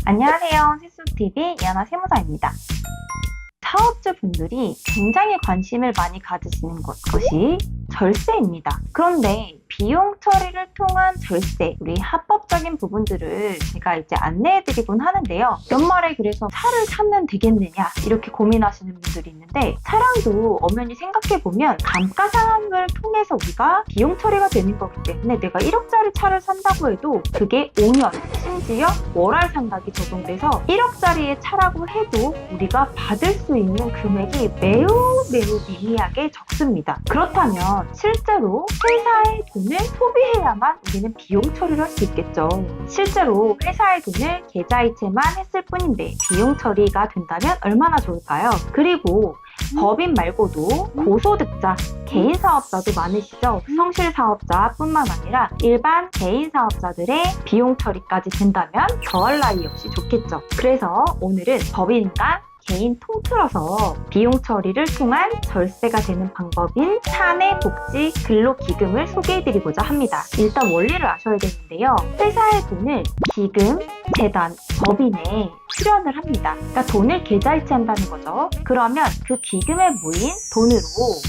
안녕하세요. 세수TV 이하나 세무사입니다. 사업주분들이 굉장히 관심을 많이 가지시는 것이 절세입니다. 그런데 비용 처리를 통한 절세, 우리 합법적인 부분들을 제가 이제 안내해드리곤 하는데요. 연말에 그래서 차를 사면 되겠느냐 이렇게 고민하시는 분들이 있는데, 차량도 엄연히 생각해보면 감가상각을 통해서 우리가 비용 처리가 되는 거기 때문에 내가 1억짜리 차를 산다고 해도 그게 5년, 심지어 월할 상각이 적용돼서 1억짜리의 차라고 해도 우리가 받을 수 있는 금액이 매우 미미하게 적습니다. 그렇다면 실제로 회사의 돈을 소비해야만 우리는 비용 처리를 할 수 있겠죠. 실제로 회사의 돈을 계좌이체만 했을 뿐인데 비용 처리가 된다면 얼마나 좋을까요? 그리고 법인 말고도 고소득자, 개인 사업자도 많으시죠? 성실 사업자뿐만 아니라 일반 개인 사업자들의 비용 처리까지 된다면 더할 나위 없이 좋겠죠. 그래서 오늘은 법인과 개인 통틀어서 비용 처리를 통한 절세가 되는 방법인 사내복지 근로기금을 소개해드리고자 합니다. 일단 원리를 아셔야 되는데요. 회사의 돈을 기금, 재단, 법인에 출연을 합니다. 그러니까 돈을 계좌이체한다는 거죠. 그러면 그 기금에 모인 돈으로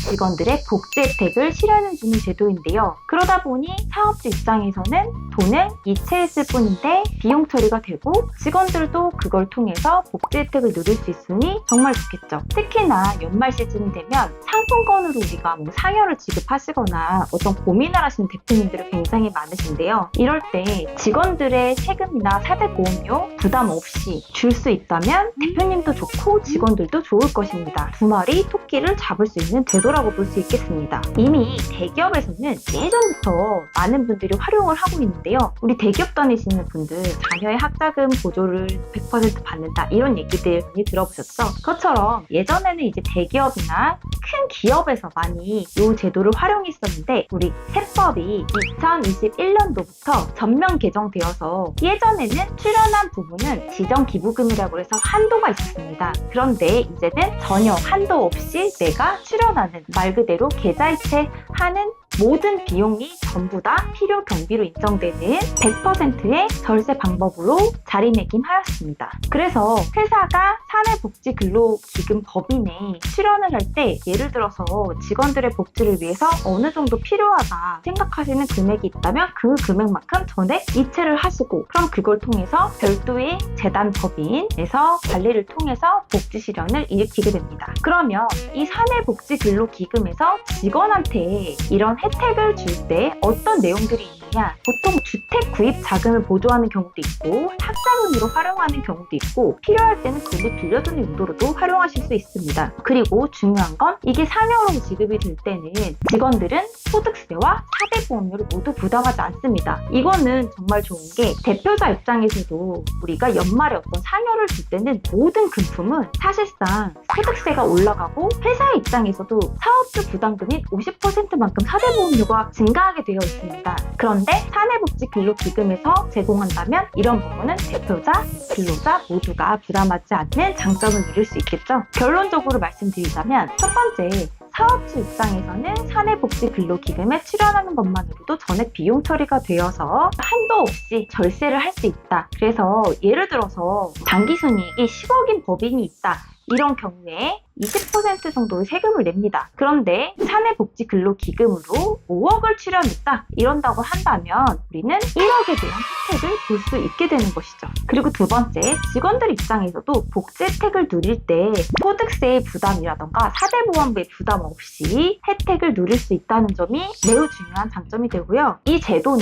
직원들의 복지 혜택을 실현해주는 제도인데요. 그러다 보니 사업주 입장에서는 돈을 이체했을 뿐인데 비용 처리가 되고 직원들도 그걸 통해서 복지 혜택을 누릴 수 있으니 정말 좋겠죠. 특히나 연말 시즌이 되면 상품권으로 우리가 상여를 지급하시거나 어떤 고민을 하시는 대표님들이 굉장히 많으신데요. 이럴 때 직원들의 세금이나 사대보험료 부담 없이 줄 수 있다면 대표님도 좋고 직원들도 좋을 것입니다. 두 마리 토끼를 잡을 수 있는 제도라고 볼 수 있겠습니다. 이미 대기업에서는 예전부터 많은 분들이 활용을 하고 있는데요. 우리 대기업 다니시는 분들 자녀의 학자금 보조를 100% 받는다 이런 얘기들 많이 들어보셨죠? 그것처럼 예전에는 이제 대기업이나 큰 기업에서 많이 이 제도를 활용했었는데, 우리 세법이 2021년도부터 전면 개정되어서 예전에는 출연한 부분은 지정기부금이라고 해서 한도가 있었습니다. 그런데 이제는 전혀 한도 없이 내가 출연하는, 말 그대로 계좌이체하는 모든 비용이 전부 다 필요 경비로 인정되는 100%의 절세 방법으로 자리매김하였습니다. 그래서 회사가 사내복지근로기금 법인에 출연을 할 때 예를 들어서 직원들의 복지를 위해서 어느 정도 필요하다 생각하시는 금액이 있다면 그 금액만큼 전액 이체를 하시고, 그럼 그걸 통해서 별도의 재단 법인에서 관리를 통해서 복지 실현을 일으키게 됩니다. 그러면 이 사내복지근로기금에서 직원한테 이런 혜택을 줄 때 어떤 내용들이 있느냐? 보통 주택 구입 자금을 보조하는 경우도 있고 학자금으로 활용하는 경우도 있고 필요할 때는 그걸 빌려주는 용도로도 활용하실 수 있습니다. 그리고 중요한 건 이게 상여로 지급이 될 때는 직원들은 소득세와 사대보험료를 모두 부담하지 않습니다. 이거는 정말 좋은 게 대표자 입장에서도 우리가 연말에 어떤 상여를 줄 때는 모든 금품은 사실상 소득세가 올라가고 회사 입장에서도 사업주 부담금인 50%만큼 사대보험료가 증가하게 되어 있습니다. 그런데 사내복지근로기금에서 제공한다면 이런 부분은 대표자, 근로자 모두가 부담하지 않는 장점을 누릴 수 있겠죠. 결론적으로 말씀드리자면 첫 번째, 사업주 입장에서는 사내복지근로기금에 출연하는 것만으로도 전액 비용 처리가 되어서 한도 없이 절세를 할 수 있다. 그래서 예를 들어서 당기순이익이 10억인 법인이 있다. 이런 경우에 20% 정도의 세금을 냅니다. 그런데 사내복지근로기금으로 5억을 출연했다 이런다고 한다면 우리는 1억에 대한 혜택을 볼 수 있게 되는 것이죠. 그리고 두 번째, 직원들 입장에서도 복지 혜택을 누릴 때 소득세의 부담이라던가 사대보험료의 부담 없이 혜택을 누릴 수 있다는 점이 매우 중요한 장점이 되고요. 이 제도는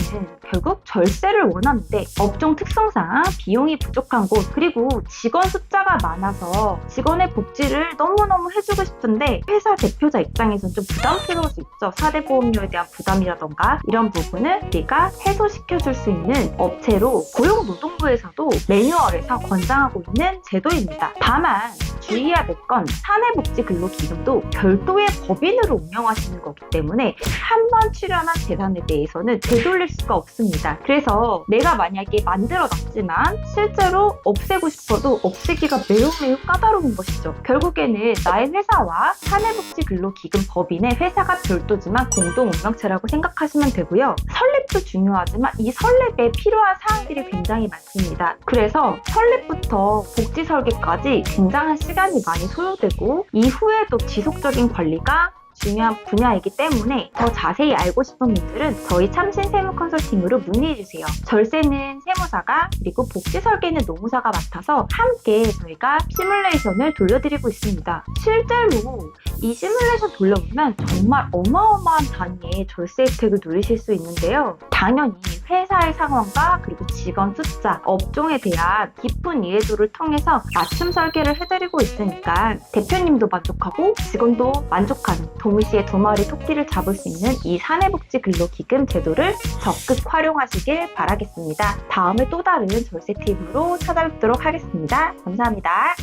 결국 절세를 원하는데 업종 특성상 비용이 부족한 곳, 그리고 직원 숫자가 많아서 직원의 복지를 너무너무 해주고 싶은데 회사 대표자 입장에서는 좀 부담스러울 수 있죠. 사대보험료에 대한 부담이라던가 이런 부분을 우리가 해소시켜줄 수 있는 업체로 고용노동부에서도 매뉴얼에서 권장하고 있는 제도입니다. 다만 주의해야 될 건 사내복지근로기금도 별도의 법인으로 운영하시는 거기 때문에 한 번 출연한 재산에 대해서는 되돌릴 수가 없습니다. 그래서 내가 만약에 만들어놨지만 실제로 없애고 싶어도 없애기가 매우 까다로운 것이죠. 결국에는 나의 회사와 사내복지근로기금 법인의 회사가 별도지만 공동 운영체라고 생각하시면 되고요. 설립도 중요하지만 이 설립에 필요한 사항들이 굉장히 많습니다. 그래서 설립부터 복지 설계까지 굉장한 시간이 많이 소요되고 이후에도 지속적인 관리가 중요한 분야이기 때문에 더 자세히 알고 싶은 분들은 저희 참신세무 컨설팅으로 문의해주세요. 절세는 세무사가 그리고 복지 설계는 노무사가 맡아서 함께 저희가 시뮬레이션을 돌려드리고 있습니다. 실제로 이 시뮬레이션 돌려보면 정말 어마어마한 단위의 절세 혜택을 누리실 수 있는데요. 당연히 회사의 상황과 그리고 직원 숫자, 업종에 대한 깊은 이해도를 통해서 맞춤 설계를 해드리고 있으니까 대표님도 만족하고 직원도 만족하는 동시에 두 마리 토끼를 잡을 수 있는 이 사내복지근로기금 제도를 적극 활용하시길 바라겠습니다. 다음에 또 다른 절세 팁으로 찾아뵙도록 하겠습니다. 감사합니다.